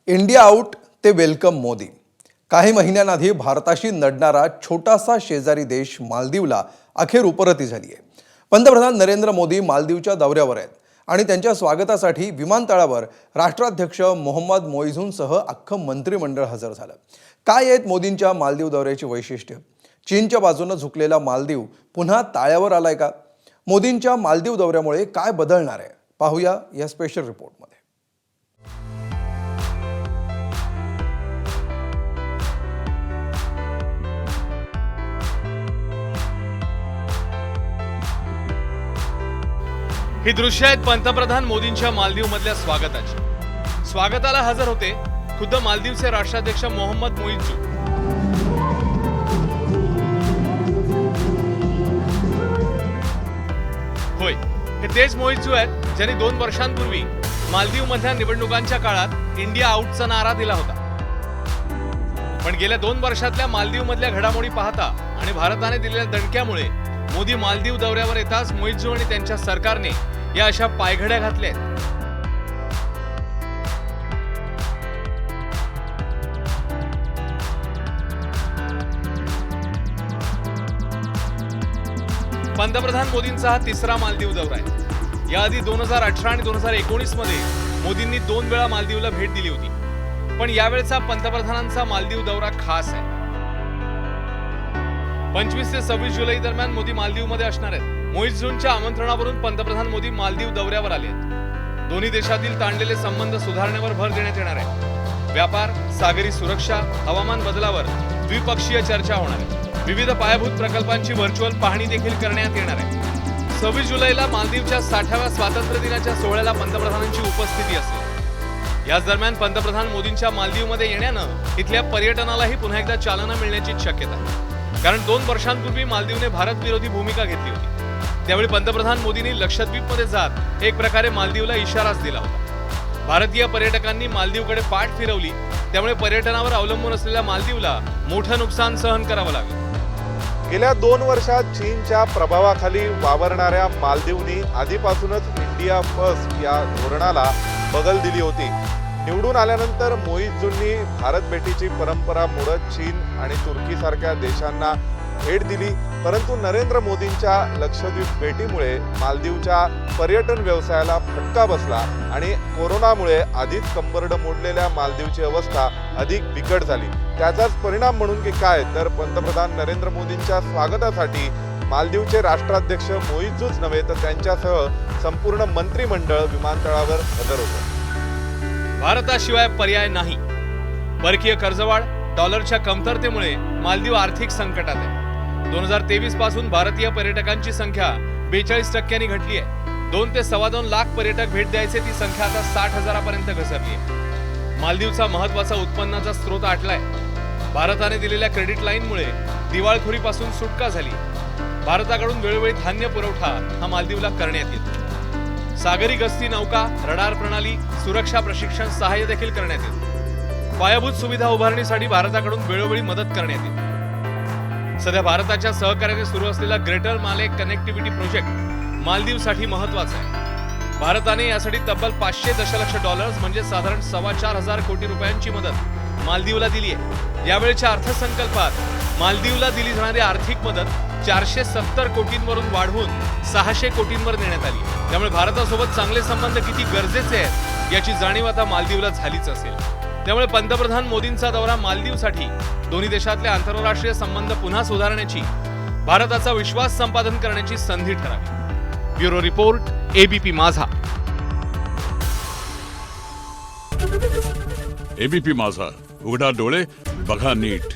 India out ते welcome Modi. काही महिन्यांआधी भारताशी लढणारा छोटासा शेजारी देश मालदीवला अखेर उपरती झाली आहे. पंतप्रधान नरेंद्र मोदी मालदीवच्या दौऱ्यावर आहेत आणि त्यांच्या स्वागतासाठी विमानतळावर राष्ट्राध्यक्ष मोहम्मद मोइझूनसह अख्खं मंत्रिमंडळ हजर झालं. काय आहेत मोदींच्या मालदीव दौऱ्याची वैशिष्ट्य? चीनच्या बाजूने झुकलेला मालदीव पुन्हा ताळ्यावर आलाय का? मोदींच्या मालदीव दौऱ्यामुळे काय बदलणार आहे? पाहूया या स्पेशल रिपोर्टमध्ये. ही दृश्य आहेत पंतप्रधान मोदींच्या मालदीव मधल्या स्वागताची. स्वागताला हजर होते खुद्द मालदीवचे राष्ट्राध्यक्ष मोहम्मद मोइझून. होय, हे तेच मोइझून आहेत ज्यांनी 2 वर्षांपूर्वी मालदीव मधल्या निवडणुकांच्या काळात इंडिया आउटचा नारा दिला होता. पण गेल्या 2 वर्षातल्या मालदीव मधल्या घडामोडी पाहता आणि भारताने दिलेल्या दणक्यामुळे मोदी मालदीव दौऱ्यावर येताच मोइझून आणि त्यांच्या सरकारने या अशा पायघड्या घातल्या आहेत. पंतप्रधान मोदींचा हा तिसरा मालदीव दौरा आहे. याआधी 2018 आणि 2019 मध्ये मोदींनी 2 वेळा मालदीवला भेट दिली होती. पण यावेळचा पंतप्रधानांचा मालदीव दौरा खास आहे. 25 ते 26 जुलै दरम्यान मोदी मालदीवमध्ये असणार आहेत. मोइझूनच्या आमंत्रणावरून पंतप्रधान मोदी मालदीव दौऱ्यावर आले आहेत. दोन्ही देशातील ताणलेले संबंध सुधारण्यावर भर देण्यात येणार आहे. व्यापार, सागरी सुरक्षा, हवामान बदलावर द्विपक्षीय चर्चा होणार आहे. विविध पायाभूत प्रकल्पांची व्हर्च्युअल पाहणी देखील करण्यात येणार आहे. 26 जुलैला मालदीवच्या 60व्या स्वातंत्र्य दिनाच्या सोहळ्याला पंतप्रधानांची उपस्थिती असेल. याच दरम्यान पंतप्रधान मोदींच्या मालदीवमध्ये येण्यानं इथल्या पर्यटनालाही पुन्हा एकदा चालना मिळण्याची शक्यता आहे. कारण 2 वर्षांपूर्वी मालदीवने भारत विरोधी भूमिका घेतली होती. त्यावेळी पंतप्रधान मोदींनी लक्षद्वीपमध्ये जात एक प्रकारे मालदीवला इशाराच दिला होता. भारतीय पर्यटकांनी मालदीवकडे पाठ फिरवली, त्यामुळे पर्यटनावर अवलंबून असलेल्या मालदीवला मोठं नुकसान सहन करावं लागलं. गेल्या 2 वर्षात चीनच्या प्रभावाखाली वावरणाऱ्या मालदीवनी आधीपासूनच इंडिया फर्स्ट या धोरणाला बगल दिली होती. निवडून आल्यानंतर मोइझूननी भारत भेटीची परंपरा मोडत चीन आणि तुर्कीसारख्या देशांना भेट दिली. परंतु नरेंद्र मोदींच्या लक्षद्वीप भेटीमुळे मालदीवच्या पर्यटन व्यवसायाला फटका बसला आणि कोरोनामुळे आधीच कंबरड मोडलेल्या मालदीवची अवस्था अधिक बिकट झाली. त्याचाच परिणाम म्हणून की काय, तर पंतप्रधान नरेंद्र मोदींच्या स्वागतासाठी मालदीवचे राष्ट्राध्यक्ष मोइझूनच नव्हे तर त्यांच्यासह संपूर्ण मंत्रिमंडळ विमानतळावर हजर होतं. भारताशिवाय पर्याय नाही. परकीय कर्जवाढ, डॉलरच्या कमतरतेमुळे मालदीव आर्थिक संकटात आहे. 2023 पासून भारतीय पर्यटकांची संख्या 42% घटली आहे. 2 ते 2.25 लाख पर्यटक भेट द्यायचे ती संख्या आता 60,000पर्यंत घसरली आहे. मालदीवचा महत्वाचा उत्पन्नाचा स्रोत आटलाय. भारताने दिलेल्या क्रेडिट लाईनमुळे दिवाळखोरीपासून सुटका झाली. भारताकडून वेळोवेळी धान्य पुरवठा हा मालदीवला करण्यात येतो. सागरी गस्ती नौका, रडार प्रणाली, सुरक्षा प्रशिक्षण सहाय्य देखील करण्यात येते. पायाभूत सुविधा उभारणीसाठी भारताकडून वेळोवेळी मदत करण्यात येते. सध्या भारताच्या सहकार्याने सुरू असलेला ग्रेटर माले कनेक्टिव्हिटी प्रोजेक्ट मालदीवसाठी महत्वाचा आहे. भारताने यासाठी तब्बल $500 दशलक्ष म्हणजे साधारण 4.25 कोटी रुपयांची मदत मालदीवला दिली आहे. यावेळच्या अर्थसंकल्पात मालदीवला दिली जाणारी आर्थिक मदत 470 कोटींवरून वाढवून 600 कोटींवर नेण्यात आली. त्यामुळे भारतासोबत चांगले संबंध किती गरजेचे आहेत याची जाणीव आता मालदीवला झालीच असेल. त्यामुळे पंतप्रधान मोदींचा दौरा मालदीवसाठी दोन्ही देशातले आंतरराष्ट्रीय संबंध पुन्हा सुधारण्याची, भारताचा विश्वास संपादन करण्याची संधी ठरावी. ब्युरो रिपोर्ट, एबीपी माझा. एबीपी माझा, उघडा डोळे बघा नीट.